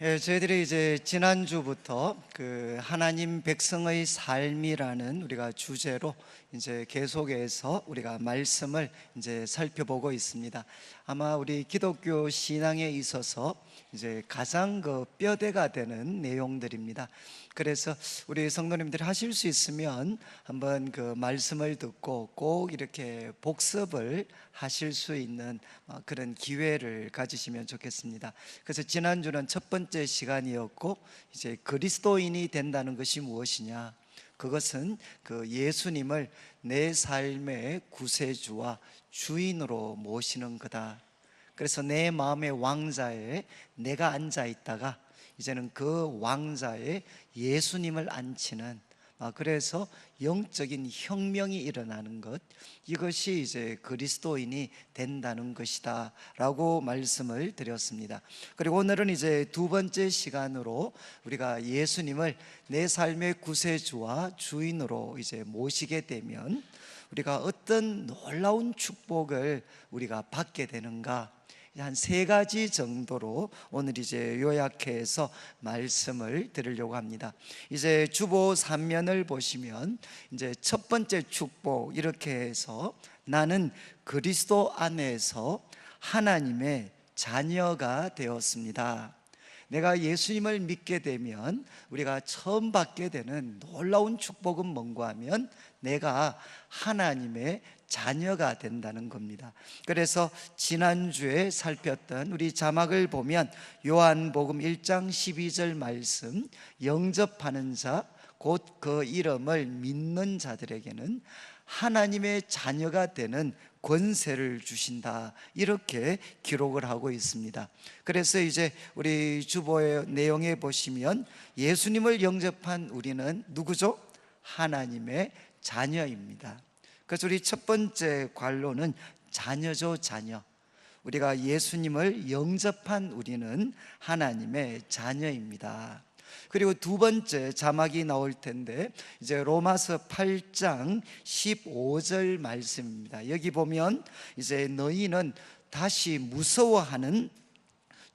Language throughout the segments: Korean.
저희들이 이제 지난주부터 그 하나님 백성의 삶이라는 우리가 주제로 이제 계속해서 우리가 말씀을 이제 살펴보고 있습니다. 아마 우리 기독교 신앙에 있어서 이제 가장 그 뼈대가 되는 내용들입니다. 그래서 우리 성도님들이 하실 수 있으면 한번 그 말씀을 듣고 꼭 이렇게 복습을 하실 수 있는 그런 기회를 가지시면 좋겠습니다. 그래서 지난주는 첫 번째 시간이었고, 이제 그리스도인이 된다는 것이 무엇이냐? 그것은 그 예수님을 내 삶의 구세주와 주인으로 모시는 거다. 그래서 내 마음의 왕자에 내가 앉아 있다가 이제는 그 왕자에 예수님을 앉히는, 그래서 영적인 혁명이 일어나는 것, 이것이 이제 그리스도인이 된다는 것이다 라고 말씀을 드렸습니다. 그리고 오늘은 이제 두 번째 시간으로 우리가 예수님을 내 삶의 구세주와 주인으로 이제 모시게 되면 우리가 어떤 놀라운 축복을 우리가 받게 되는가, 한 세 가지 정도로 오늘 이제 요약해서 말씀을 드리려고 합니다. 이제 주보 3면을 보시면 이제 첫 번째 축복 이렇게 해서 나는 그리스도 안에서 하나님의 자녀가 되었습니다. 내가 예수님을 믿게 되면 우리가 처음 받게 되는 놀라운 축복은 뭔가 하면 내가 하나님의 자녀가 된다는 겁니다. 그래서 지난주에 살폈던 우리 자막을 보면 요한복음 1장 12절 말씀, 영접하는 자 곧 그 이름을 믿는 자들에게는 하나님의 자녀가 되는 권세를 주신다, 이렇게 기록을 하고 있습니다. 그래서 이제 우리 주보의 내용에 보시면 예수님을 영접한 우리는 누구죠? 하나님의 자녀입니다. 그래서 우리 첫 번째 관로는 자녀죠, 자녀. 우리가 예수님을 영접한 우리는 하나님의 자녀입니다. 그리고 두 번째 자막이 나올 텐데 이제 로마서 8장 15절 말씀입니다. 여기 보면 이제 너희는 다시 무서워하는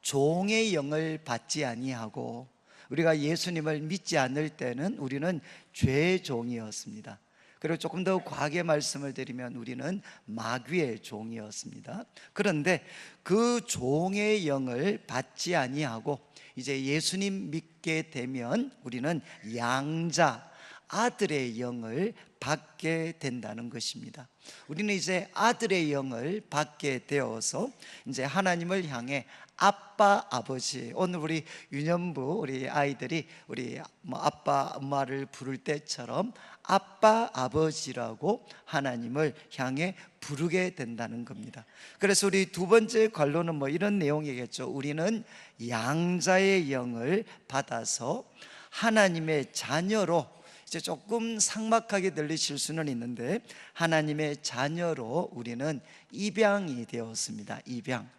종의 영을 받지 아니하고, 우리가 예수님을 믿지 않을 때는 우리는 죄의 종이었습니다. 그리고 조금 더 과하게 말씀을 드리면 우리는 마귀의 종이었습니다. 그런데 그 종의 영을 받지 아니하고 이제 예수님 믿게 되면 우리는 양자, 아들의 영을 받게 된다는 것입니다. 우리는 이제 아들의 영을 받게 되어서 이제 하나님을 향해 아빠, 아버지, 오늘 우리 유년부 우리 아이들이 우리 아빠, 엄마를 부를 때처럼 아빠, 아버지라고 하나님을 향해 부르게 된다는 겁니다. 그래서 우리 두 번째 관로는 이런 내용이겠죠. 우리는 양자의 영을 받아서 하나님의 자녀로, 이제 조금 삭막하게 들리실 수는 있는데 하나님의 자녀로 우리는 입양이 되었습니다. 입양.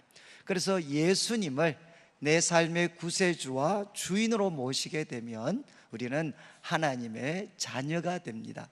그래서 예수님을 내 삶의 구세주와 주인으로 모시게 되면 우리는 하나님의 자녀가 됩니다.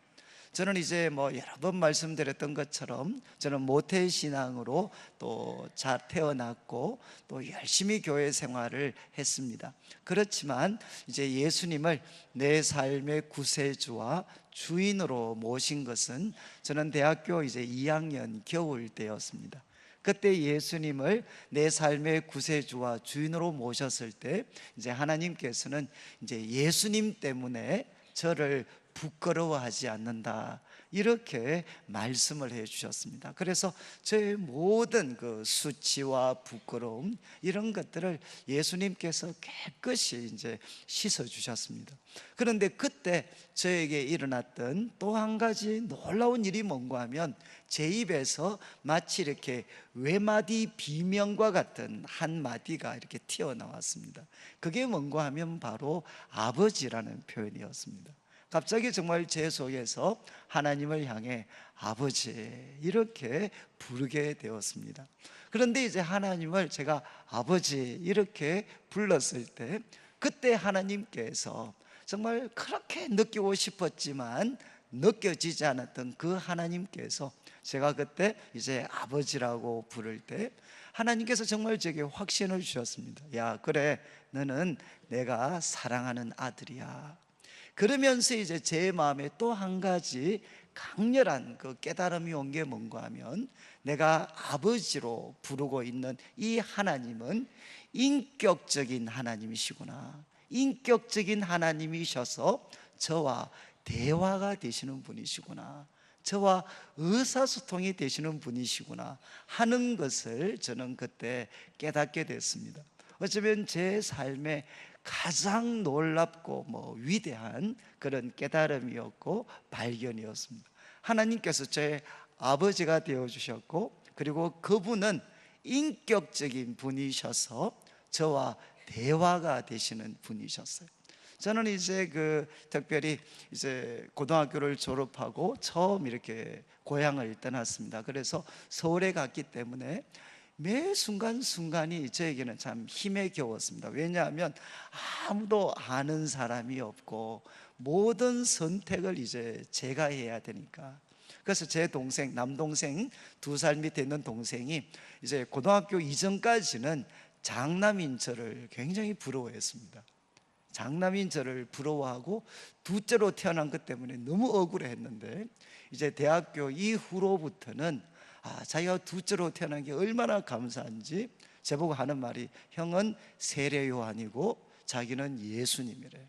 저는 이제 여러 번 말씀드렸던 것처럼 저는 모태신앙으로 또 잘 태어났고 또 열심히 교회 생활을 했습니다. 그렇지만 이제 예수님을 내 삶의 구세주와 주인으로 모신 것은 저는 대학교 이제 2학년 겨울 때였습니다. 그때 예수님을 내 삶의 구세주와 주인으로 모셨을 때 이제 하나님께서는 이제 예수님 때문에 저를 부끄러워하지 않는다, 이렇게 말씀을 해 주셨습니다. 그래서 제 모든 그 수치와 부끄러움, 이런 것들을 예수님께서 깨끗이 이제 씻어 주셨습니다. 그런데 그때 저에게 일어났던 또 한 가지 놀라운 일이 뭔가 하면 제 입에서 마치 이렇게 외마디 비명과 같은 한 마디가 이렇게 튀어나왔습니다. 그게 뭔가 하면 바로 아버지라는 표현이었습니다. 갑자기 정말 제 속에서 하나님을 향해 아버지, 이렇게 부르게 되었습니다. 그런데 이제 하나님을 제가 아버지 이렇게 불렀을 때 그때 하나님께서 정말 그렇게 느끼고 싶었지만 느껴지지 않았던 그 하나님께서 제가 그때 이제 아버지라고 부를 때 하나님께서 정말 제게 확신을 주셨습니다. 야, 그래, 너는 내가 사랑하는 아들이야. 그러면서 이제 제 마음에 또 한 가지 강렬한 그 깨달음이 온 게 뭔가 하면, 내가 아버지로 부르고 있는 이 하나님은 인격적인 하나님이시구나. 인격적인 하나님이셔서 저와 대화가 되시는 분이시구나, 저와 의사소통이 되시는 분이시구나 하는 것을 저는 그때 깨닫게 됐습니다. 어쩌면 제 삶의 가장 놀랍고 위대한 그런 깨달음이었고 발견이었습니다. 하나님께서 제 아버지가 되어주셨고, 그리고 그분은 인격적인 분이셔서 저와 대화가 되시는 분이셨어요. 저는 이제 특별히 이제 고등학교를 졸업하고 처음 이렇게 고향을 떠났습니다. 그래서 서울에 갔기 때문에 매 순간순간이 저에게는 참 힘에 겨웠습니다. 왜냐하면 아무도 아는 사람이 없고 모든 선택을 이제 제가 해야 되니까. 그래서 제 동생, 남동생 2살 밑에 있는 동생이 이제 고등학교 이전까지는 장남인 저를 굉장히 부러워했습니다. 장남인 저를 부러워하고 둘째로 태어난 것 때문에 너무 억울했는데, 이제 대학교 이후로부터는 자기가 둘째로 태어난 게 얼마나 감사한지 저보고 하는 말이, 형은 세례 요한이고 자기는 예수님이래.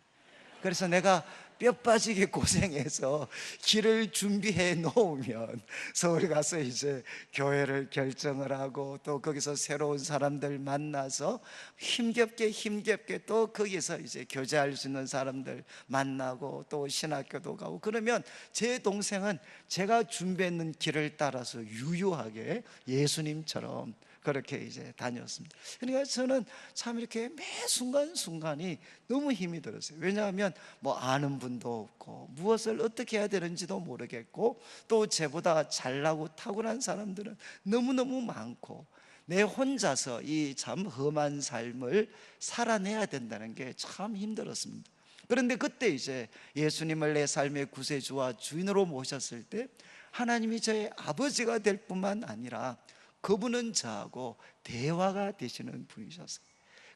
그래서 내가 뼈 빠지게 고생해서 길을 준비해 놓으면 서울 가서 이제 교회를 결정을 하고, 또 거기서 새로운 사람들 만나서 힘겹게 또 거기서 이제 교제할 수 있는 사람들 만나고, 또 신학교도 가고, 그러면 제 동생은 제가 준비했는 길을 따라서 유유하게 예수님처럼 그렇게 이제 다녔습니다. 그러니까 저는 참 이렇게 매 순간순간이 너무 힘이 들었어요. 왜냐하면 아는 분도 없고 무엇을 어떻게 해야 되는지도 모르겠고, 또 저보다 잘나고 탁월한 사람들은 너무너무 많고, 내 혼자서 이 참 험한 삶을 살아내야 된다는 게 참 힘들었습니다. 그런데 그때 이제 예수님을 내 삶의 구세주와 주인으로 모셨을 때, 하나님이 저의 아버지가 될 뿐만 아니라 그분은 저하고 대화가 되시는 분이셨어요.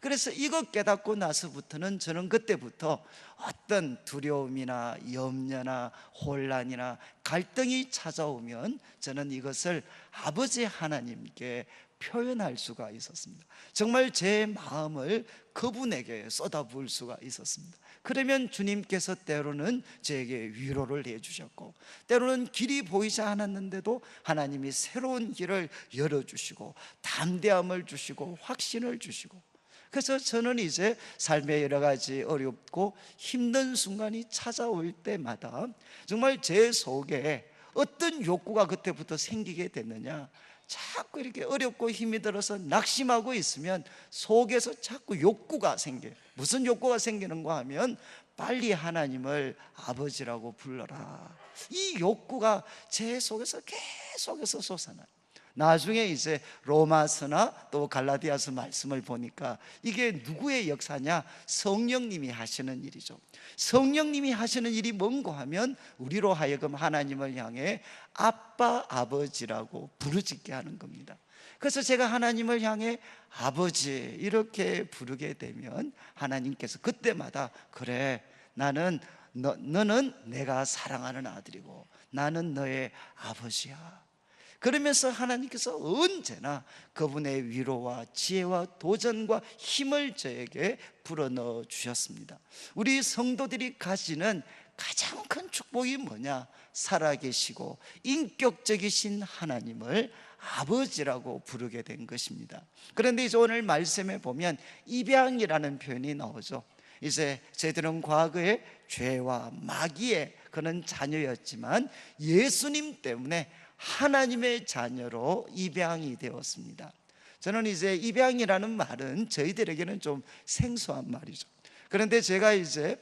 그래서 이것 깨닫고 나서부터는 저는 그때부터 어떤 두려움이나 염려나 혼란이나 갈등이 찾아오면 저는 이것을 아버지 하나님께 표현할 수가 있었습니다. 정말 제 마음을 그분에게 쏟아부을 수가 있었습니다. 그러면 주님께서 때로는 저에게 위로를 해주셨고, 때로는 길이 보이지 않았는데도 하나님이 새로운 길을 열어주시고 담대함을 주시고 확신을 주시고, 그래서 저는 이제 삶의 여러 가지 어렵고 힘든 순간이 찾아올 때마다 정말 제 속에 어떤 욕구가 그때부터 생기게 됐느냐, 자꾸 이렇게 어렵고 힘이 들어서 낙심하고 있으면 속에서 자꾸 욕구가 생겨요. 무슨 욕구가 생기는가 하면, 빨리 하나님을 아버지라고 불러라. 이 욕구가 제 속에서 계속해서 솟아나요. 나중에 이제 로마서나 또 갈라디아서 말씀을 보니까 이게 누구의 역사냐? 성령님이 하시는 일이죠. 성령님이 하시는 일이 뭔가 하면 우리로 하여금 하나님을 향해 아빠, 아버지라고 부르짖게 하는 겁니다. 그래서 제가 하나님을 향해 아버지 이렇게 부르게 되면 하나님께서 그때마다, 그래, 너는 내가 사랑하는 아들이고 나는 너의 아버지야. 그러면서 하나님께서 언제나 그분의 위로와 지혜와 도전과 힘을 저에게 불어넣어 주셨습니다. 우리 성도들이 가지는 가장 큰 축복이 뭐냐? 살아계시고 인격적이신 하나님을 아버지라고 부르게 된 것입니다. 그런데 이제 오늘 말씀에 보면 입양이라는 표현이 나오죠. 이제 저희들은 과거에 죄와 마귀의 그런 자녀였지만 예수님 때문에 하나님의 자녀로 입양이 되었습니다. 저는 이제 입양이라는 말은 저희들에게는 좀 생소한 말이죠. 그런데 제가 이제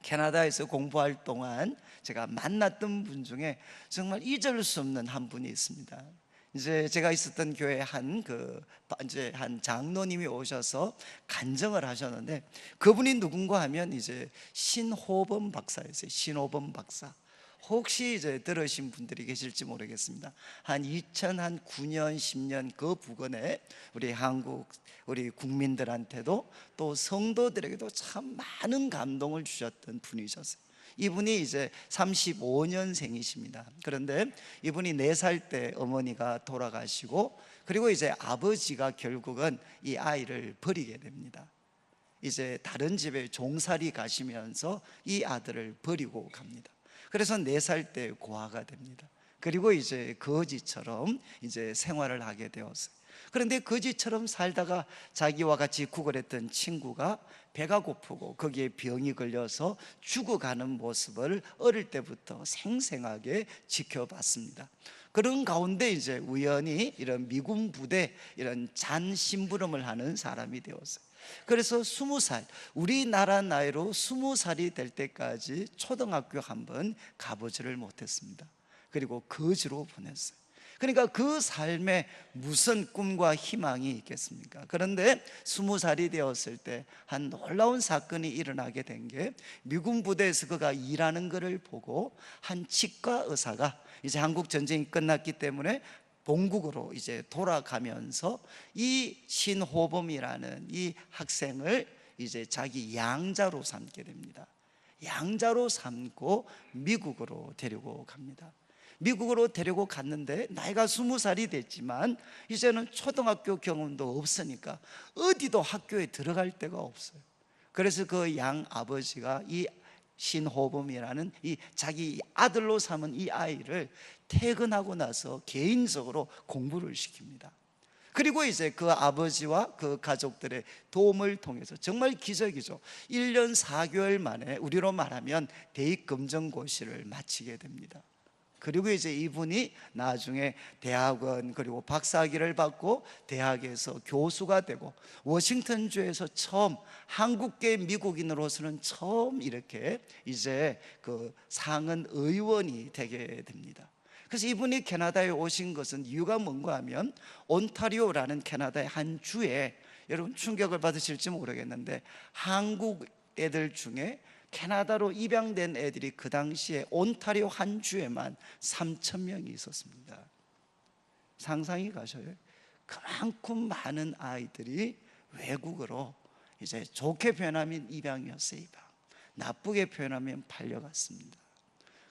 캐나다에서 공부할 동안 제가 만났던 분 중에 정말 잊을 수 없는 한 분이 있습니다. 이제 제가 있었던 교회 한 장로님이 오셔서 간증을 하셨는데, 그분이 누군가 하면 이제 신호범 박사였어요. 신호범 박사. 혹시 이제 들으신 분들이 계실지 모르겠습니다. 한 2009년, 10년 그 부근에 우리 한국 우리 국민들한테도 또 성도들에게도 참 많은 감동을 주셨던 분이셨어요. 이분이 이제 35년생이십니다. 그런데 이분이 4살 때 어머니가 돌아가시고, 그리고 이제 아버지가 결국은 이 아이를 버리게 됩니다. 이제 다른 집에 종살이 가시면서 이 아들을 버리고 갑니다. 그래서 4살 때 고아가 됩니다. 그리고 이제 거지처럼 이제 생활을 하게 되었어요. 그런데 거지처럼 살다가 자기와 같이 구걸했던 친구가 배가 고프고 거기에 병이 걸려서 죽어가는 모습을 어릴 때부터 생생하게 지켜봤습니다. 그런 가운데 이제 우연히 이런 미군 부대 이런 잔 심부름을 하는 사람이 되었어요. 그래서 20살, 우리나라 나이로 20살이 될 때까지 초등학교 한번 가보지를 못했습니다. 그리고 거지로 보냈어요. 그러니까 그 삶에 무슨 꿈과 희망이 있겠습니까? 그런데 20살이 되었을 때 한 놀라운 사건이 일어나게 된 게, 미군 부대에서 그가 일하는 것을 보고 한 치과 의사가 이제 한국 전쟁이 끝났기 때문에 본국으로 이제 돌아가면서 이 신호범이라는 이 학생을 이제 자기 양자로 삼게 됩니다. 양자로 삼고 미국으로 데리고 갑니다. 미국으로 데리고 갔는데 나이가 20살이 됐지만 이제는 초등학교 경험도 없으니까 어디도 학교에 들어갈 데가 없어요. 그래서 그 양 아버지가 이 신호범이라는 이 자기 아들로 삼은 이 아이를 퇴근하고 나서 개인적으로 공부를 시킵니다. 그리고 이제 그 아버지와 그 가족들의 도움을 통해서 정말 기적이죠. 1년 4개월 만에 우리로 말하면 대입검정고시를 마치게 됩니다. 그리고 이제 이분이 나중에 대학원 그리고 박사학위를 받고 대학에서 교수가 되고, 워싱턴주에서 처음 한국계 미국인으로서는 처음 이렇게 이제 그 상은 의원이 되게 됩니다. 그래서 이분이 캐나다에 오신 것은 이유가 뭔가 하면, 온타리오라는 캐나다의 한 주에, 여러분 충격을 받으실지 모르겠는데 한국 애들 중에 캐나다로 입양된 애들이 그 당시에 온타리오 한 주에만 3,000명이 있었습니다. 상상이 가셔요? 그만큼 많은 아이들이 외국으로, 이제 좋게 표현하면 입양이었어요. 입양. 나쁘게 표현하면 팔려갔습니다.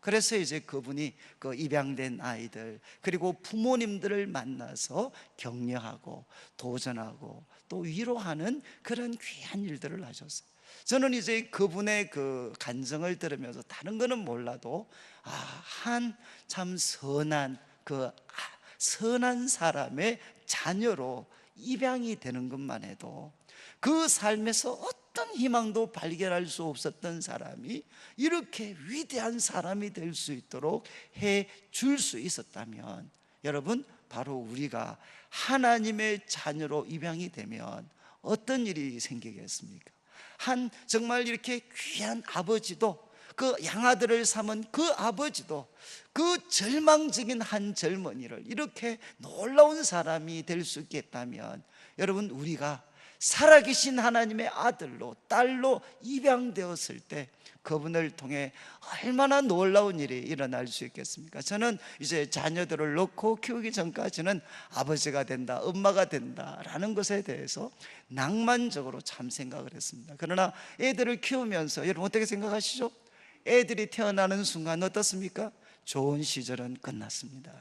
그래서 이제 그분이 그 입양된 아이들 그리고 부모님들을 만나서 격려하고 도전하고 또 위로하는 그런 귀한 일들을 하셨어요. 저는 이제 그분의 그 간증을 들으면서 다른 거는 몰라도 한 참 선한 선한 사람의 자녀로 입양이 되는 것만 해도 그 삶에서 어떤 희망도 발견할 수 없었던 사람이 이렇게 위대한 사람이 될 수 있도록 해 줄 수 있었다면, 여러분 바로 우리가 하나님의 자녀로 입양이 되면 어떤 일이 생기겠습니까? 한 정말 이렇게 귀한 아버지도, 그 양아들을 삼은 그 아버지도 그 절망적인 한 젊은이를 이렇게 놀라운 사람이 될 수 있겠다면, 여러분 우리가 살아계신 하나님의 아들로 딸로 입양되었을 때 그분을 통해 얼마나 놀라운 일이 일어날 수 있겠습니까? 저는 이제 자녀들을 놓고 키우기 전까지는 아버지가 된다, 엄마가 된다라는 것에 대해서 낭만적으로 참 생각을 했습니다. 그러나 애들을 키우면서 여러분 어떻게 생각하시죠? 애들이 태어나는 순간 어떻습니까? 좋은 시절은 끝났습니다.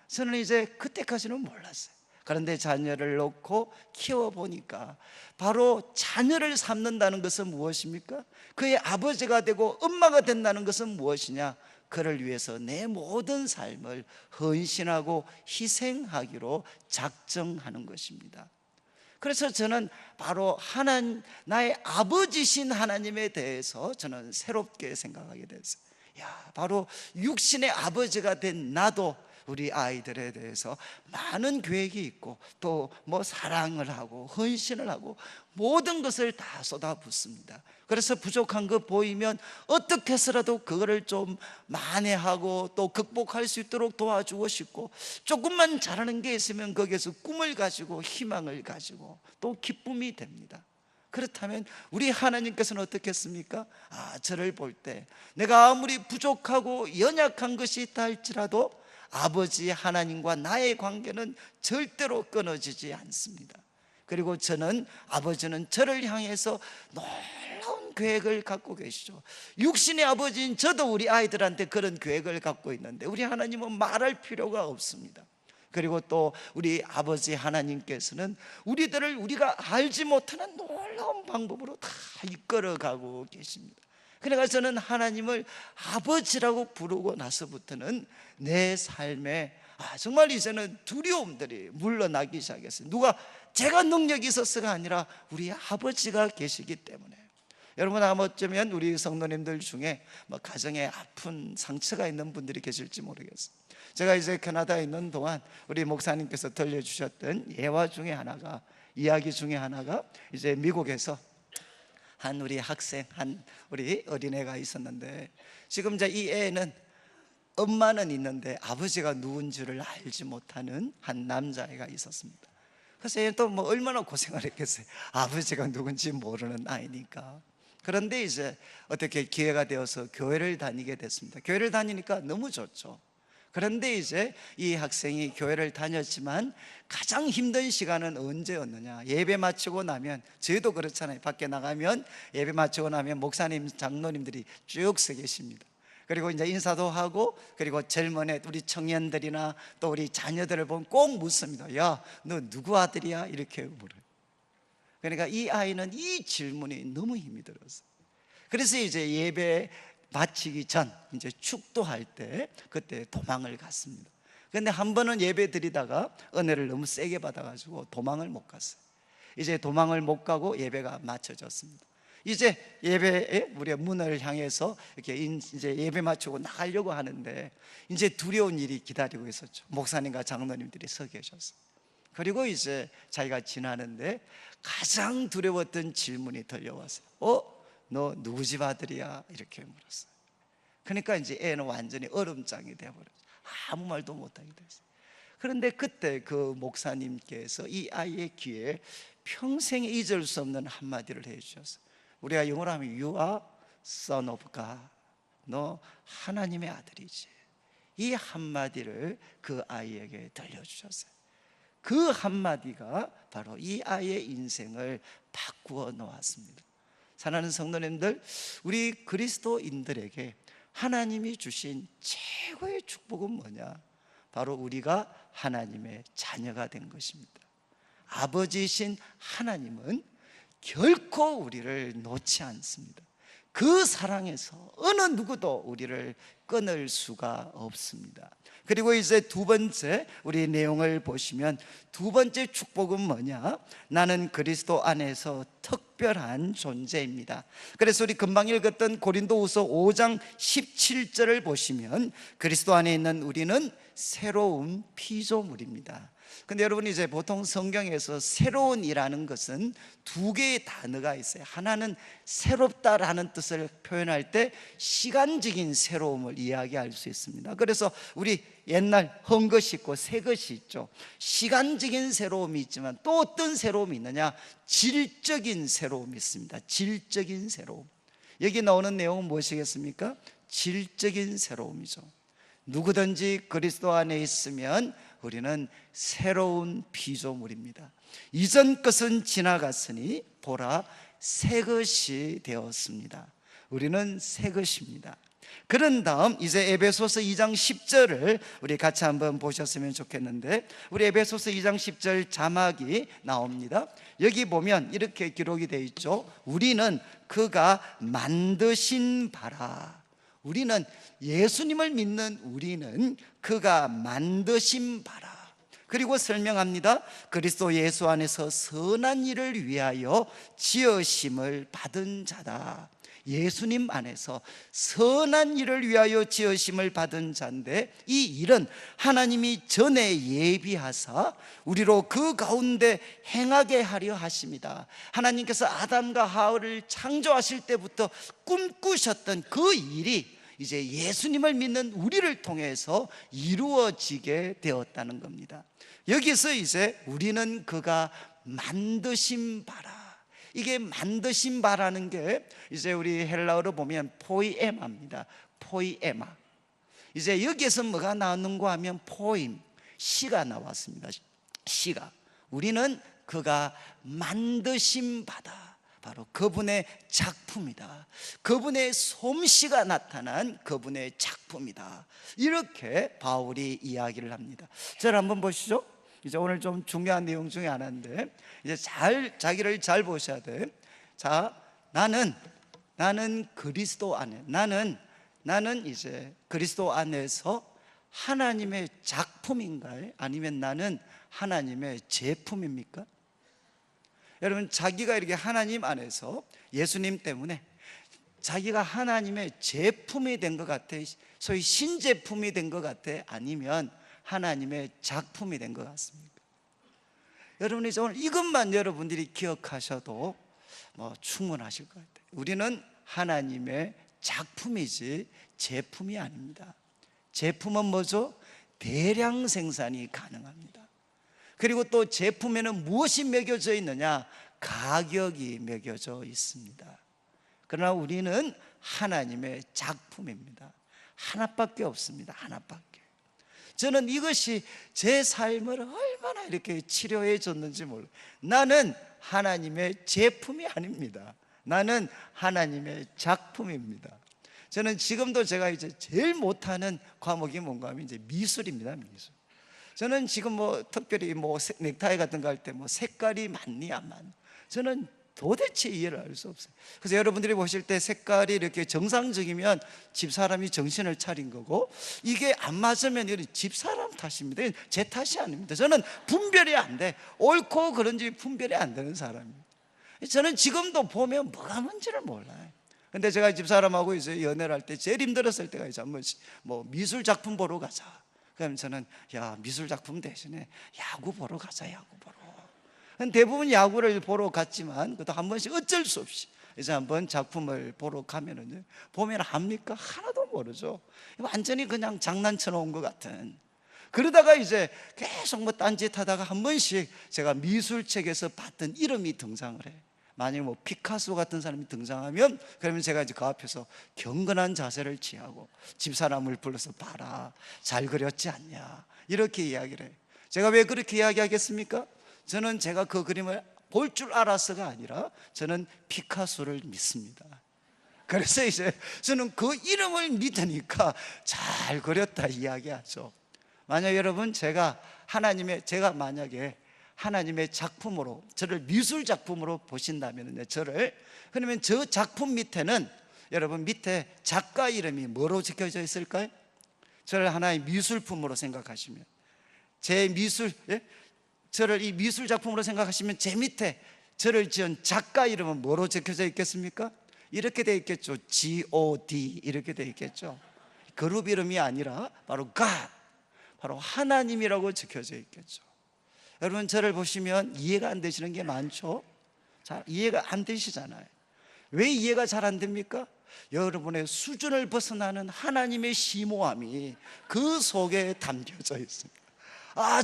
저는 이제 그때까지는 몰랐어요. 그런데 자녀를 놓고 키워보니까 바로 자녀를 삼는다는 것은 무엇입니까? 그의 아버지가 되고 엄마가 된다는 것은 무엇이냐? 그를 위해서 내 모든 삶을 헌신하고 희생하기로 작정하는 것입니다. 그래서 저는 바로 나의 아버지신 하나님에 대해서 저는 새롭게 생각하게 됐어요. 바로 육신의 아버지가 된 나도 우리 아이들에 대해서 많은 계획이 있고 또 사랑을 하고 헌신을 하고 모든 것을 다 쏟아붓습니다. 그래서 부족한 거 보이면 어떻게 해서라도 그거를 좀 만회하고 또 극복할 수 있도록 도와주고 싶고, 조금만 잘하는 게 있으면 거기에서 꿈을 가지고 희망을 가지고 또 기쁨이 됩니다. 그렇다면 우리 하나님께서는 어떻겠습니까? 저를 볼 때 내가 아무리 부족하고 연약한 것이 있다 할지라도 아버지 하나님과 나의 관계는 절대로 끊어지지 않습니다. 그리고 아버지는 저를 향해서 놀라운 계획을 갖고 계시죠. 육신의 아버지인 저도 우리 아이들한테 그런 계획을 갖고 있는데 우리 하나님은 말할 필요가 없습니다. 그리고 또 우리 아버지 하나님께서는 우리들을 우리가 알지 못하는 놀라운 방법으로 다 이끌어가고 계십니다. 그러니까 저는 하나님을 아버지라고 부르고 나서부터는 내 삶에 정말 이제는 두려움들이 물러나기 시작했어요. 제가 능력이 있어서가 아니라 우리 아버지가 계시기 때문에. 여러분, 어쩌면 우리 성도님들 중에 가정에 아픈 상처가 있는 분들이 계실지 모르겠어요. 제가 이제 캐나다에 있는 동안 우리 목사님께서 들려주셨던 이야기 중에 하나가 이제 미국에서 한 우리 학생, 우리 어린애가 있었는데, 지금 이제 이 애는 엄마는 있는데 아버지가 누군지를 알지 못하는 한 남자애가 있었습니다. 그래서 얘는 또 얼마나 고생을 했겠어요. 아버지가 누군지 모르는 아이니까. 그런데 이제 어떻게 기회가 되어서 교회를 다니게 됐습니다. 교회를 다니니까 너무 좋죠. 그런데 이제 이 학생이 교회를 다녔지만 가장 힘든 시간은 언제였느냐? 예배 마치고 나면, 저희도 그렇잖아요. 밖에 나가면 예배 마치고 나면 목사님, 장로님들이 쭉 서 계십니다. 그리고 이제 인사도 하고, 그리고 젊은 우리 청년들이나 또 우리 자녀들을 보면 꼭 묻습니다. 야, 너 누구 아들이야? 이렇게 물어요. 그러니까 이 아이는 이 질문이 너무 힘이 들었어요. 그래서 이제 예배 마치기 전 이제 축도할 때 그때 도망을 갔습니다. 그런데 한 번은 예배 드리다가 은혜를 너무 세게 받아가지고 도망을 못 갔어요. 이제 도망을 못 가고 예배가 마쳐졌습니다. 이제 예배의 우리의 문을 향해서 이렇게 이제 예배 마치고 나가려고 하는데 이제 두려운 일이 기다리고 있었죠. 목사님과 장로님들이 서 계셨어요. 그리고 이제 자기가 지나는데 가장 두려웠던 질문이 들려왔어요. 너 누구 집 아들이야? 이렇게 물었어요. 그러니까 이제 애는 완전히 얼음장이 되어버렸어요. 아무 말도 못하게 됐어요. 그런데 그때 그 목사님께서 이 아이의 귀에 평생 잊을 수 없는 한마디를 해주셨어요. 우리가 영어로 하면 You are son of God. 너 하나님의 아들이지. 이 한마디를 그 아이에게 들려주셨어요. 그 한마디가 바로 이 아이의 인생을 바꾸어 놓았습니다. 사랑하는 성도님들, 우리 그리스도인들에게 하나님이 주신 최고의 축복은 뭐냐? 바로 우리가 하나님의 자녀가 된 것입니다. 아버지이신 하나님은 결코 우리를 놓지 않습니다. 그 사랑에서 어느 누구도 우리를 끊을 수가 없습니다. 그리고 이제 두 번째 우리 내용을 보시면 두 번째 축복은 뭐냐? 나는 그리스도 안에서 특별한 존재입니다. 그래서 우리 금방 읽었던 고린도후서 5장 17절을 보시면 그리스도 안에 있는 우리는 새로운 피조물입니다. 근데 여러분, 이제 보통 성경에서 새로운이라는 것은 두 개의 단어가 있어요. 하나는 새롭다라는 뜻을 표현할 때 시간적인 새로움을 이야기할 수 있습니다. 그래서 우리 옛날 헌 것이 있고 새 것이 있죠. 시간적인 새로움이 있지만 또 어떤 새로움이 있느냐? 질적인 새로움이 있습니다. 질적인 새로움. 여기 나오는 내용은 무엇이겠습니까? 질적인 새로움이죠. 누구든지 그리스도 안에 있으면 우리는 새로운 피조물입니다. 이전 것은 지나갔으니 보라, 새 것이 되었습니다. 우리는 새 것입니다. 그런 다음 이제 에베소서 2장 10절을 우리 같이 한번 보셨으면 좋겠는데, 우리 에베소서 2장 10절 자막이 나옵니다. 여기 보면 이렇게 기록이 되어 있죠. 우리는 그가 만드신 바라. 우리는, 예수님을 믿는 우리는 그가 만드신 바라. 그리고 설명합니다. 그리스도 예수 안에서 선한 일을 위하여 지으심을 받은 자다. 예수님 안에서 선한 일을 위하여 지으심을 받은 자인데, 이 일은 하나님이 전에 예비하사 우리로 그 가운데 행하게 하려 하십니다. 하나님께서 아담과 하와를 창조하실 때부터 꿈꾸셨던 그 일이 이제 예수님을 믿는 우리를 통해서 이루어지게 되었다는 겁니다. 여기서 이제 우리는 그가 만드신 바라. 이게 만드신 바라는 게 이제 우리 헬라어로 보면 포이에마입니다. 포이에마. 이제 여기에서 뭐가 나왔는가 하면 포임, 시가 나왔습니다. 시가. 우리는 그가 만드신 바다, 바로 그분의 작품이다. 그분의 솜씨가 나타난 그분의 작품이다. 이렇게 바울이 이야기를 합니다. 자, 한번 보시죠. 이제 오늘 좀 중요한 내용 중에 하나인데, 이제 자기를 잘 보셔야 돼. 자, 나는 그리스도 안에, 나는 이제 그리스도 안에서 하나님의 작품인가요? 아니면 나는 하나님의 제품입니까? 여러분, 자기가 이렇게 하나님 안에서 예수님 때문에 자기가 하나님의 제품이 된 것 같아, 소위 신제품이 된 것 같아? 아니면 하나님의 작품이 된 것 같습니까? 여러분이 오늘 이것만 여러분들이 기억하셔도 충분하실 것 같아요. 우리는 하나님의 작품이지 제품이 아닙니다. 제품은 뭐죠? 대량 생산이 가능합니다. 그리고 또 제품에는 무엇이 매겨져 있느냐? 가격이 매겨져 있습니다. 그러나 우리는 하나님의 작품입니다. 하나밖에 없습니다. 하나밖에. 저는 이것이 제 삶을 얼마나 이렇게 치료해 줬는지 몰라요. 나는 하나님의 제품이 아닙니다. 나는 하나님의 작품입니다. 저는 지금도 제가 이제 제일 못하는 과목이 뭔가 하면 이제 미술입니다. 미술. 저는 지금 특별히 넥타이 같은 거 할 때 색깔이 맞니 안 맞니, 저는 도대체 이해를 할 수 없어요. 그래서 여러분들이 보실 때 색깔이 이렇게 정상적이면 집사람이 정신을 차린 거고, 이게 안 맞으면 집사람 탓입니다. 제 탓이 아닙니다. 저는 분별이 안 돼. 옳고 그런지 분별이 안 되는 사람입니다. 저는 지금도 보면 뭐가 뭔지를 몰라요. 근데 제가 집사람하고 이제 연애를 할 때 제일 힘들었을 때가 이제 한 번씩 미술 작품 보러 가자. 그러면 저는 미술 작품 대신에 야구 보러 가자. 야구 보러. 대부분 야구를 보러 갔지만 그것도 한 번씩 어쩔 수 없이 이제 한번 작품을 보러 가면은요, 보면 합니까? 하나도 모르죠. 완전히 그냥 장난쳐 놓은 것 같은. 그러다가 이제 계속 딴짓하다가 한 번씩 제가 미술책에서 봤던 이름이 등장을 해. 만약에 피카소 같은 사람이 등장하면, 그러면 제가 이제 그 앞에서 경건한 자세를 취하고 집사람을 불러서 봐라, 잘 그렸지 않냐, 이렇게 이야기를 해요. 제가 왜 그렇게 이야기하겠습니까? 저는 제가 그 그림을 볼 줄 알아서가 아니라 저는 피카소를 믿습니다. 그래서 이제 저는 그 이름을 믿으니까 잘 그렸다 이야기하죠. 만약 여러분 제가 만약에 하나님의 작품으로, 저를 미술 작품으로 보신다면, 그러면 저 작품 밑에는, 여러분 밑에 작가 이름이 뭐로 적혀져 있을까요? 저를 하나의 미술품으로 생각하시면, 저를 이 미술 작품으로 생각하시면 제 밑에 저를 지은 작가 이름은 뭐로 적혀져 있겠습니까? 이렇게 되어 있겠죠. G-O-D 이렇게 되어 있겠죠. 그룹 이름이 아니라 바로 God, 바로 하나님이라고 적혀져 있겠죠. 여러분 저를 보시면 이해가 안 되시는 게 많죠? 잘 이해가 안 되시잖아요. 왜 이해가 잘 안 됩니까? 여러분의 수준을 벗어나는 하나님의 심오함이 그 속에 담겨져 있습니다.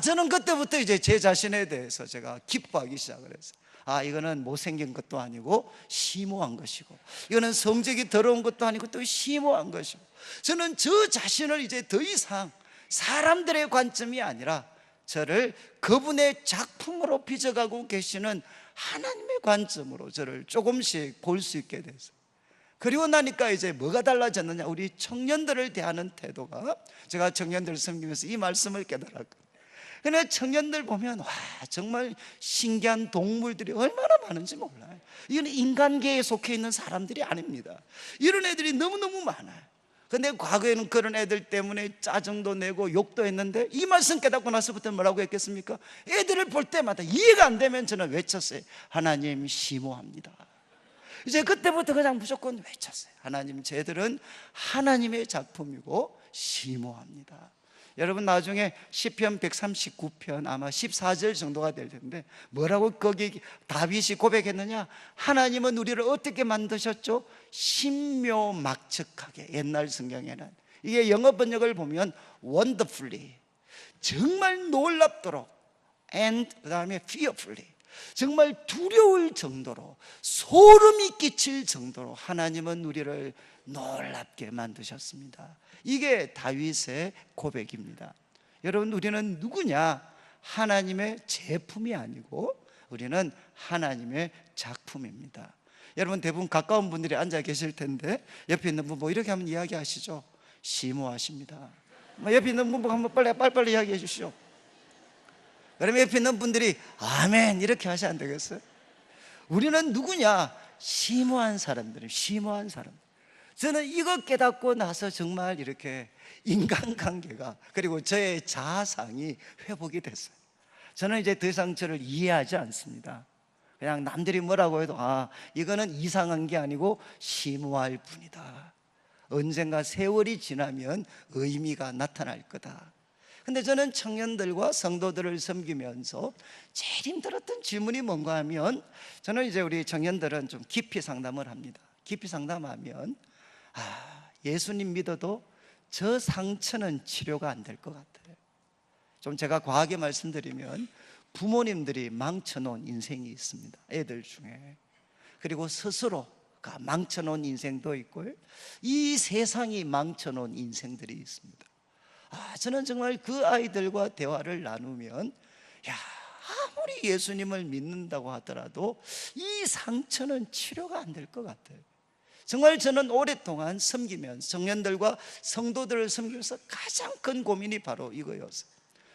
저는 그때부터 이제 제 자신에 대해서 제가 기뻐하기 시작을 했어요. 이거는 못생긴 것도 아니고 심오한 것이고, 이거는 성적이 더러운 것도 아니고 또 심오한 것이고, 저는 저 자신을 이제 더 이상 사람들의 관점이 아니라 저를 그분의 작품으로 빚어가고 계시는 하나님의 관점으로 저를 조금씩 볼 수 있게 됐어요. 그리고 나니까 이제 뭐가 달라졌느냐, 우리 청년들을 대하는 태도가, 제가 청년들을 섬기면서 이 말씀을 깨달았거든요. 근데 청년들 보면 정말 신기한 동물들이 얼마나 많은지 몰라요. 이건 인간계에 속해 있는 사람들이 아닙니다. 이런 애들이 너무너무 많아요. 근데 과거에는 그런 애들 때문에 짜증도 내고 욕도 했는데, 이 말씀 깨닫고 나서부터 뭐라고 했겠습니까? 애들을 볼 때마다 이해가 안 되면 저는 외쳤어요. 하나님 심오합니다. 이제 그때부터 그냥 무조건 외쳤어요. 하나님, 쟤들은 하나님의 작품이고 심오합니다. 여러분 나중에 시편 139편 아마 14절 정도가 될 텐데, 뭐라고 거기 다윗이 고백했느냐? 하나님은 우리를 어떻게 만드셨죠? 신묘막측하게. 옛날 성경에는 이게 영어 번역을 보면 wonderfully, 정말 놀랍도록, and 그 다음에 fearfully, 정말 두려울 정도로, 소름이 끼칠 정도로 하나님은 우리를 놀랍게 만드셨습니다. 이게 다윗의 고백입니다. 여러분, 우리는 누구냐? 하나님의 제품이 아니고 우리는 하나님의 작품입니다. 여러분, 대부분 가까운 분들이 앉아 계실 텐데 옆에 있는 분 뭐 이렇게 하면 이야기하시죠? 시무하십니다. 옆에 있는 분 한번 빨리빨리 이야기해 주시죠. 그러면 옆에 있는 분들이 아멘 이렇게 하셔야 안 되겠어요? 우리는 누구냐? 심오한 사람들이에요. 심오한 사람. 저는 이거 깨닫고 나서 정말 이렇게 인간관계가, 그리고 저의 자아상이 회복이 됐어요. 저는 이제 더 이상 저를 이해하지 않습니다. 그냥 남들이 뭐라고 해도 이거는 이상한 게 아니고 심오할 뿐이다. 언젠가 세월이 지나면 의미가 나타날 거다. 근데 저는 청년들과 성도들을 섬기면서 제일 힘들었던 질문이 뭔가 하면, 저는 이제 우리 청년들은 좀 깊이 상담을 합니다. 깊이 상담하면 예수님 믿어도 저 상처는 치료가 안 될 것 같아요. 좀 제가 과하게 말씀드리면 부모님들이 망쳐놓은 인생이 있습니다. 애들 중에. 그리고 스스로가 망쳐놓은 인생도 있고요, 이 세상이 망쳐놓은 인생들이 있습니다. 저는 정말 그 아이들과 대화를 나누면 아무리 예수님을 믿는다고 하더라도 이 상처는 치료가 안 될 것 같아요. 정말 저는 오랫동안 섬기면서 청년들과 성도들을 섬기면서 가장 큰 고민이 바로 이거였어요.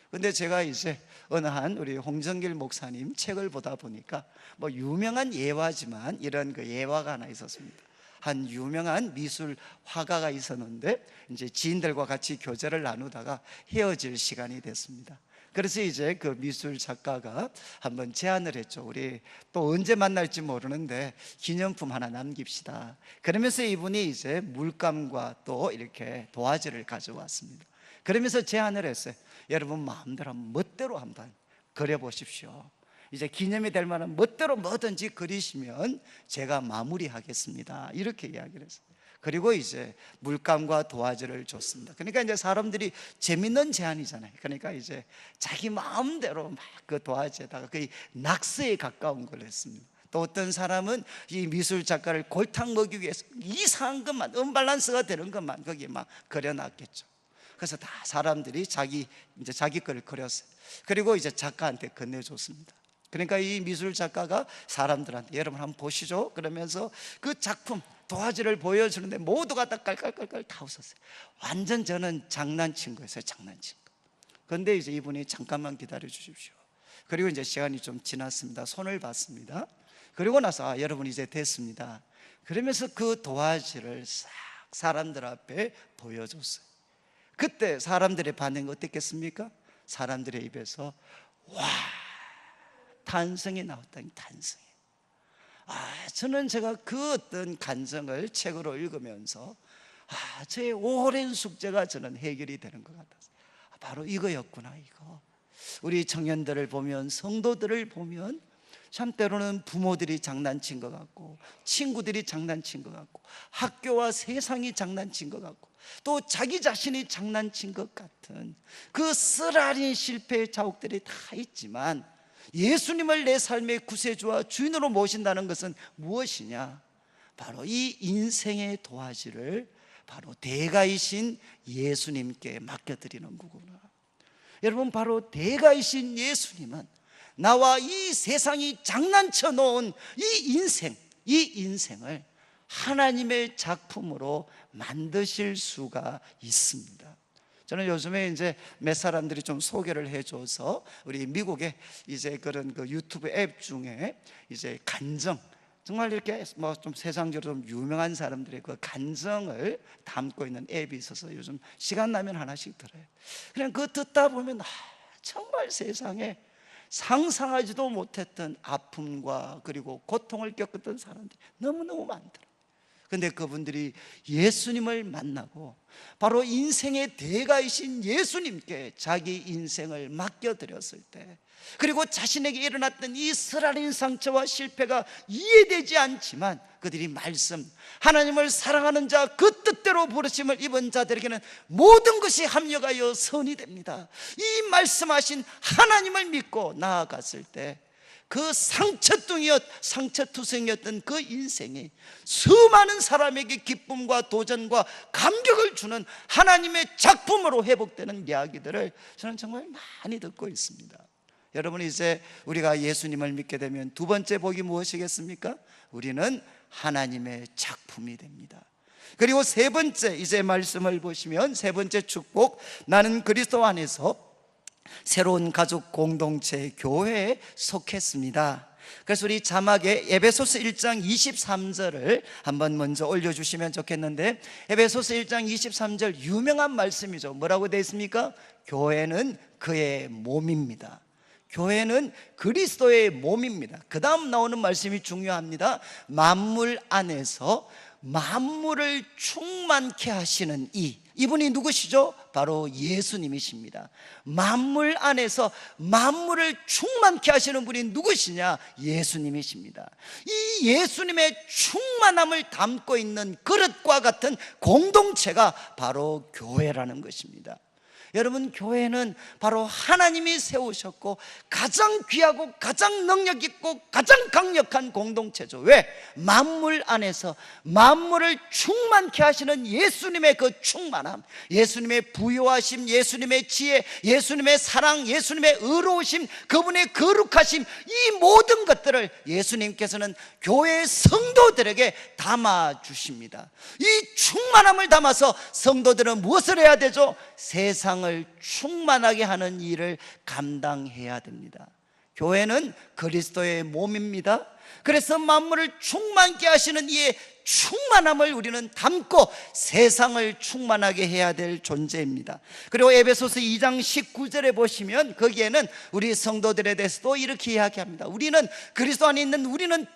근데 제가 이제 어느 한 우리 홍정길 목사님 책을 보다 보니까 뭐 유명한 예화지만 이런 그 예화가 하나 있었습니다. 한 유명한 미술 화가가 있었는데 이제 지인들과 같이 교제를 나누다가 헤어질 시간이 됐습니다. 그래서 이제 그 미술 작가가 한번 제안을 했죠. 우리 또 언제 만날지 모르는데 기념품 하나 남깁시다. 그러면서 이분이 이제 물감과 또 이렇게 도화지를 가져왔습니다. 그러면서 제안을 했어요. 여러분 마음대로 멋대로 한번 그려보십시오. 이제 기념이 될 만한 멋대로 뭐든지 그리시면 제가 마무리하겠습니다. 이렇게 이야기를 했어요. 그리고 이제 물감과 도화지를 줬습니다. 그러니까 이제 사람들이 재밌는 제안이잖아요. 그러니까 이제 자기 마음대로 막 그 도화지에다가 거의 낙서에 가까운 걸 했습니다. 또 어떤 사람은 이 미술 작가를 골탕 먹이기 위해서 이상한 것만, 언밸런스가 되는 것만 거기에 막 그려놨겠죠. 그래서 다 사람들이 자기 거를 그렸어요. 그리고 이제 작가한테 건네줬습니다. 그러니까 이 미술 작가가 사람들한테 여러분 한번 보시죠 그러면서 그 작품 도화지를 보여주는데 모두가 다 깔깔깔깔 다 웃었어요. 완전 저는 장난친 거였어요. 장난친 거. 그런데 이제 이분이 잠깐만 기다려 주십시오. 그리고 이제 시간이 좀 지났습니다. 손을 봤습니다. 그리고 나서 여러분 이제 됐습니다. 그러면서 그 도화지를 싹 사람들 앞에 보여줬어요. 그때 사람들의 반응이 어땠겠습니까? 사람들의 입에서 와, 탄성이 나왔다니, 탄성이. 저는 제가 그 어떤 감정을 책으로 읽으면서 저의 오랜 숙제가 저는 해결이 되는 것 같았어요. 바로 이거였구나, 이거. 우리 청년들을 보면, 성도들을 보면 참 때로는 부모들이 장난친 것 같고, 친구들이 장난친 것 같고, 학교와 세상이 장난친 것 같고, 또 자기 자신이 장난친 것 같은 그 쓰라린 실패의 자국들이 다 있지만, 예수님을 내 삶의 구세주와 주인으로 모신다는 것은 무엇이냐? 바로 이 인생의 도화지를 바로 대가이신 예수님께 맡겨드리는 거구나. 여러분, 바로 대가이신 예수님은 나와 이 세상이 장난쳐 놓은 이 인생을 하나님의 작품으로 만드실 수가 있습니다. 저는 요즘에 이제 몇 사람들이 좀 소개를 해줘서 우리 미국에 이제 그런 그 유튜브 앱 중에 이제 간정, 정말 이렇게 뭐 좀 세상적으로 좀 유명한 사람들의 그 간정을 담고 있는 앱이 있어서 요즘 시간 나면 하나씩 들어요. 그냥 그거 듣다 보면 정말 세상에 상상하지도 못했던 아픔과 그리고 고통을 겪었던 사람들이 너무너무 많더라고요. 그런데 그분들이 예수님을 만나고 바로 인생의 대가이신 예수님께 자기 인생을 맡겨드렸을 때, 그리고 자신에게 일어났던 이 쓰라린 상처와 실패가 이해되지 않지만 그들이 말씀, 하나님을 사랑하는 자, 그 뜻대로 부르심을 입은 자들에게는 모든 것이 합력하여 선이 됩니다, 이 말씀하신 하나님을 믿고 나아갔을 때 그 상처투성이었던 그 인생이 수많은 사람에게 기쁨과 도전과 감격을 주는 하나님의 작품으로 회복되는 이야기들을 저는 정말 많이 듣고 있습니다. 여러분, 이제 우리가 예수님을 믿게 되면 두 번째 복이 무엇이겠습니까? 우리는 하나님의 작품이 됩니다. 그리고 세 번째, 이제 말씀을 보시면 세 번째 축복, 나는 그리스도 안에서 새로운 가족 공동체 교회에 속했습니다. 그래서 우리 자막에 에베소서 1장 23절을 한번 먼저 올려주시면 좋겠는데, 에베소서 1장 23절 유명한 말씀이죠. 뭐라고 되어 있습니까? 교회는 그의 몸입니다. 교회는 그리스도의 몸입니다. 그 다음 나오는 말씀이 중요합니다. 만물 안에서 만물을 충만케 하시는 이분이 누구시죠? 바로 예수님이십니다. 만물 안에서 만물을 충만케 하시는 분이 누구시냐? 예수님이십니다. 이 예수님의 충만함을 담고 있는 그릇과 같은 공동체가 바로 교회라는 것입니다. 여러분, 교회는 바로 하나님이 세우셨고 가장 귀하고 가장 능력 있고 가장 강력한 공동체죠. 왜? 만물 안에서 만물을 충만케 하시는 예수님의 그 충만함, 예수님의 부요하심, 예수님의 지혜, 예수님의 사랑, 예수님의 의로우심, 그분의 거룩하심, 이 모든 것들을 예수님께서는 교회 성도들에게 담아주십니다. 이 충만함을 담아서 성도들은 무엇을 해야 되죠? 세상을 충만하게 하는 일을 감당해야 됩니다. 교회는 그리스도의 몸입니다. 그래서 만물을 충만케 하시는 이의 충만함을 우리는 담고 세상을 충만하게 해야 될 존재입니다. 그리고 에베소서 2장 19절에 보시면 거기에는 우리 성도들에 대해서도 이렇게 이야기합니다. 우리는 그리스도 안에 있는 우리는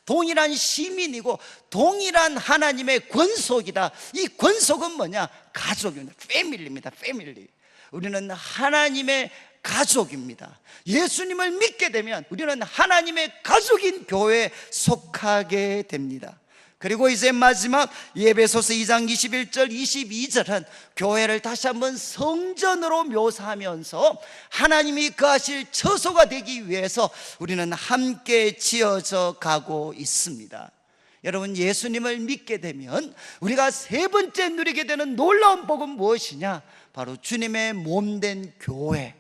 동일한 시민이고 동일한 하나님의 권속이다. 이 권속은 뭐냐? 가족입니다. 패밀리입니다. 패밀리. 우리는 하나님의 가족입니다. 예수님을 믿게 되면 우리는 하나님의 가족인 교회에 속하게 됩니다. 그리고 이제 마지막 에베소서 2장 21절 22절은 교회를 다시 한번 성전으로 묘사하면서 하나님이 거하실 처소가 되기 위해서 우리는 함께 지어져 가고 있습니다. 여러분, 예수님을 믿게 되면 우리가 세 번째 누리게 되는 놀라운 복은 무엇이냐? 바로 주님의 몸된 교회,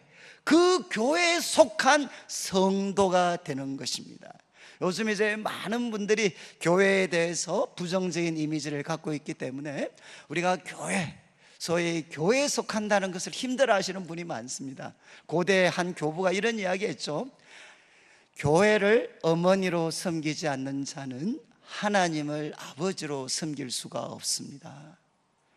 그 교회에 속한 성도가 되는 것입니다. 요즘 이제 많은 분들이 교회에 대해서 부정적인 이미지를 갖고 있기 때문에 우리가 소위 교회에 속한다는 것을 힘들어 하시는 분이 많습니다. 고대 한 교부가 이런 이야기 했죠. 교회를 어머니로 섬기지 않는 자는 하나님을 아버지로 섬길 수가 없습니다.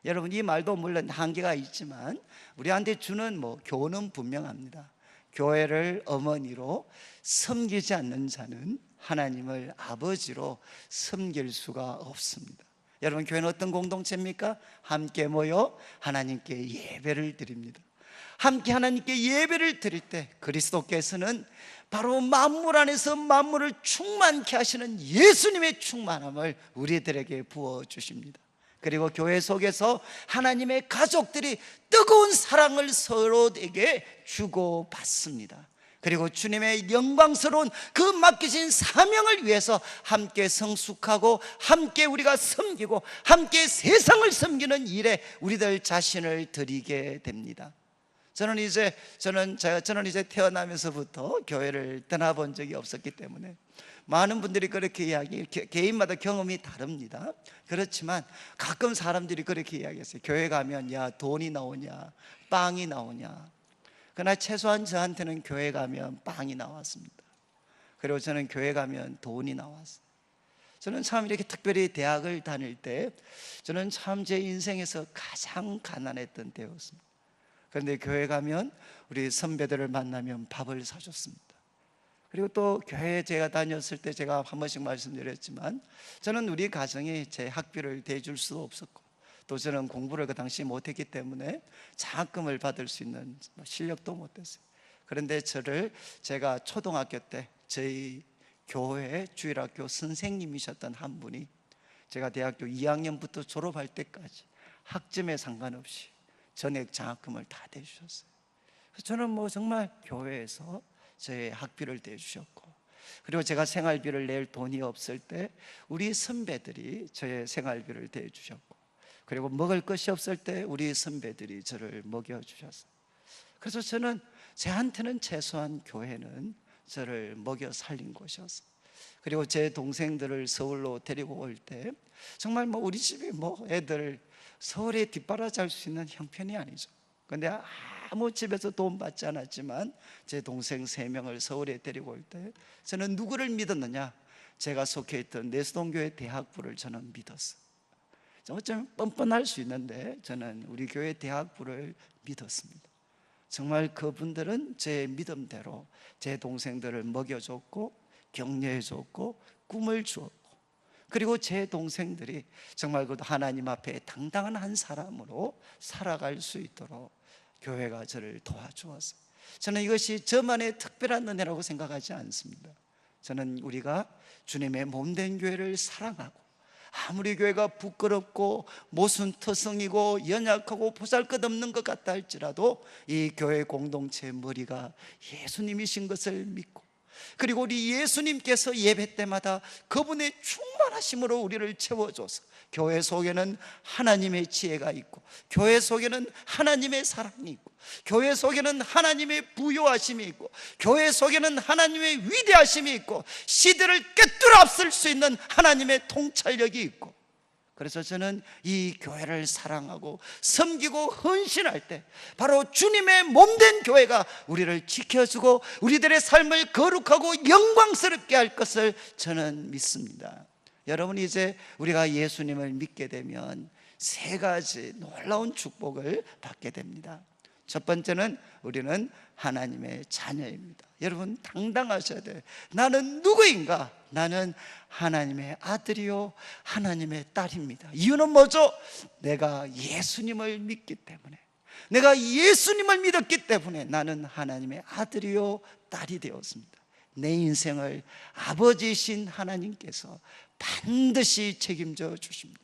여러분, 이 말도 물론 한계가 있지만 우리한테 주는 교훈은 분명합니다. 교회를 어머니로 섬기지 않는 자는 하나님을 아버지로 섬길 수가 없습니다. 여러분, 교회는 어떤 공동체입니까? 함께 모여 하나님께 예배를 드립니다. 함께 하나님께 예배를 드릴 때 그리스도께서는 바로 만물 안에서 만물을 충만케 하시는 예수님의 충만함을 우리들에게 부어주십니다. 그리고 교회 속에서 하나님의 가족들이 뜨거운 사랑을 서로에게 주고받습니다. 그리고 주님의 영광스러운 그 맡기신 사명을 위해서 함께 성숙하고 함께 우리가 섬기고 함께 세상을 섬기는 일에 우리들 자신을 드리게 됩니다. 저는 이제 태어나면서부터 교회를 떠나본 적이 없었기 때문에 많은 분들이 그렇게 이야기해요. 개인마다 경험이 다릅니다. 그렇지만 가끔 사람들이 그렇게 이야기했어요. 교회 가면 야 돈이 나오냐 빵이 나오냐. 그러나 최소한 저한테는 교회 가면 빵이 나왔습니다. 그리고 저는 교회 가면 돈이 나왔어요. 저는 참 이렇게 특별히 대학을 다닐 때 저는 참 제 인생에서 가장 가난했던 때였습니다. 그런데 교회 가면 우리 선배들을 만나면 밥을 사줬습니다. 그리고 또 교회에 제가 다녔을 때 제가 한 번씩 말씀드렸지만 저는 우리 가정이 제 학비를 대줄 수도 없었고 또 저는 공부를 그 당시 못했기 때문에 장학금을 받을 수 있는 실력도 못했어요. 그런데 제가 초등학교 때 저희 교회 주일학교 선생님이셨던 한 분이 제가 대학교 2학년부터 졸업할 때까지 학점에 상관없이 전액 장학금을 다 대주셨어요. 저는 정말 교회에서 저의 학비를 대주셨고, 그리고 제가 생활비를 낼 돈이 없을 때 우리 선배들이 저의 생활비를 대주셨고, 그리고 먹을 것이 없을 때 우리 선배들이 저를 먹여주셨어요. 그래서 저는 제한테는 최소한 교회는 저를 먹여 살린 곳이었어요. 그리고 제 동생들을 서울로 데리고 올 때 정말 우리 집이 애들 서울에 뒷바라지 할 수 있는 형편이 아니죠. 근데 아무 집에서 도움 받지 않았지만 제 동생 3명을 서울에 데리고 올 때 저는 누구를 믿었느냐? 제가 속해 있던 내수동교회 대학부를 저는 믿었어요. 어쩌면 뻔뻔할 수 있는데 저는 우리 교회 대학부를 믿었습니다. 정말 그분들은 제 믿음대로 제 동생들을 먹여줬고 격려해줬고 꿈을 주었고, 그리고 제 동생들이 정말 그 하나님 앞에 당당한 한 사람으로 살아갈 수 있도록 교회가 저를 도와주었어요. 저는 이것이 저만의 특별한 은혜라고 생각하지 않습니다. 저는 우리가 주님의 몸된 교회를 사랑하고, 아무리 교회가 부끄럽고 모순터성이고 연약하고 보잘것없는 것 같다 할지라도 이 교회 공동체의 머리가 예수님이신 것을 믿고, 그리고 우리 예수님께서 예배 때마다 그분의 충만하심으로 우리를 채워줘서 교회 속에는 하나님의 지혜가 있고, 교회 속에는 하나님의 사랑이 있고, 교회 속에는 하나님의 부요하심이 있고, 교회 속에는 하나님의 위대하심이 있고, 시대를 꿰뚫어 앞설 수 있는 하나님의 통찰력이 있고, 그래서 저는 이 교회를 사랑하고 섬기고 헌신할 때 바로 주님의 몸된 교회가 우리를 지켜주고 우리들의 삶을 거룩하고 영광스럽게 할 것을 저는 믿습니다. 여러분, 이제 우리가 예수님을 믿게 되면 3가지 놀라운 축복을 받게 됩니다. 첫 번째는 우리는 하나님의 자녀입니다. 여러분, 당당하셔야 돼요. 나는 누구인가? 나는 하나님의 아들이요 하나님의 딸입니다. 이유는 뭐죠? 내가 예수님을 믿기 때문에, 내가 예수님을 믿었기 때문에 나는 하나님의 아들이요 딸이 되었습니다. 내 인생을 아버지이신 하나님께서 반드시 책임져 주십니다.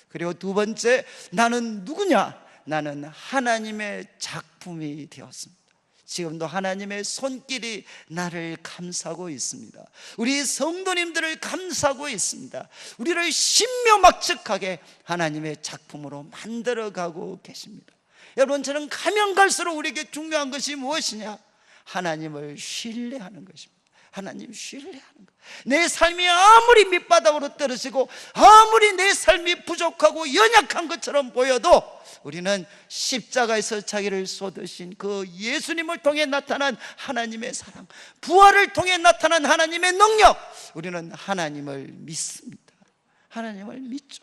그리고 두 번째, 나는 누구냐? 나는 하나님의 작품이 되었습니다. 지금도 하나님의 손길이 나를 감싸고 있습니다. 우리 성도님들을 감싸고 있습니다. 우리를 신묘막측하게 하나님의 작품으로 만들어가고 계십니다. 여러분, 저는 가면 갈수록 우리에게 중요한 것이 무엇이냐? 하나님을 신뢰하는 것입니다. 하나님 신뢰하는 것. 내 삶이 아무리 밑바닥으로 떨어지고 아무리 내 삶이 부족하고 연약한 것처럼 보여도 우리는 십자가에서 자기를 쏟으신 그 예수님을 통해 나타난 하나님의 사랑, 부활을 통해 나타난 하나님의 능력, 우리는 하나님을 믿습니다. 하나님을 믿죠.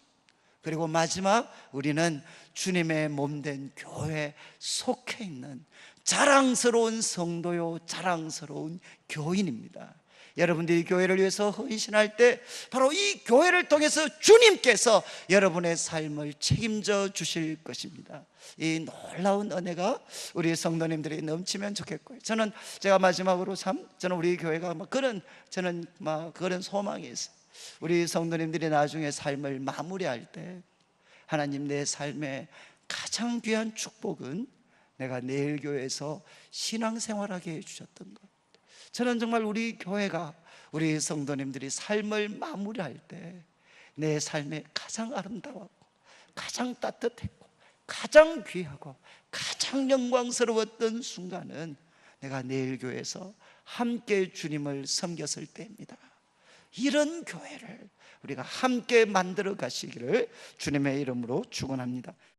그리고 마지막, 우리는 주님의 몸된 교회에 속해 있는 자랑스러운 성도요 자랑스러운 교인입니다. 여러분들이 교회를 위해서 헌신할 때 바로 이 교회를 통해서 주님께서 여러분의 삶을 책임져 주실 것입니다. 이 놀라운 은혜가 우리 성도님들이 넘치면 좋겠고요. 제가 마지막으로 저는 우리 교회가 그런 소망이 있어요. 우리 성도님들이 나중에 삶을 마무리할 때 하나님, 내 삶의 가장 귀한 축복은 내가 내일 교회에서 신앙생활하게 해주셨던 것. 저는 정말 우리 교회가, 우리 성도님들이 삶을 마무리할 때 내 삶에 가장 아름다웠고 가장 따뜻했고 가장 귀하고 가장 영광스러웠던 순간은 내가 내일 교회에서 함께 주님을 섬겼을 때입니다. 이런 교회를 우리가 함께 만들어 가시기를 주님의 이름으로 축원합니다.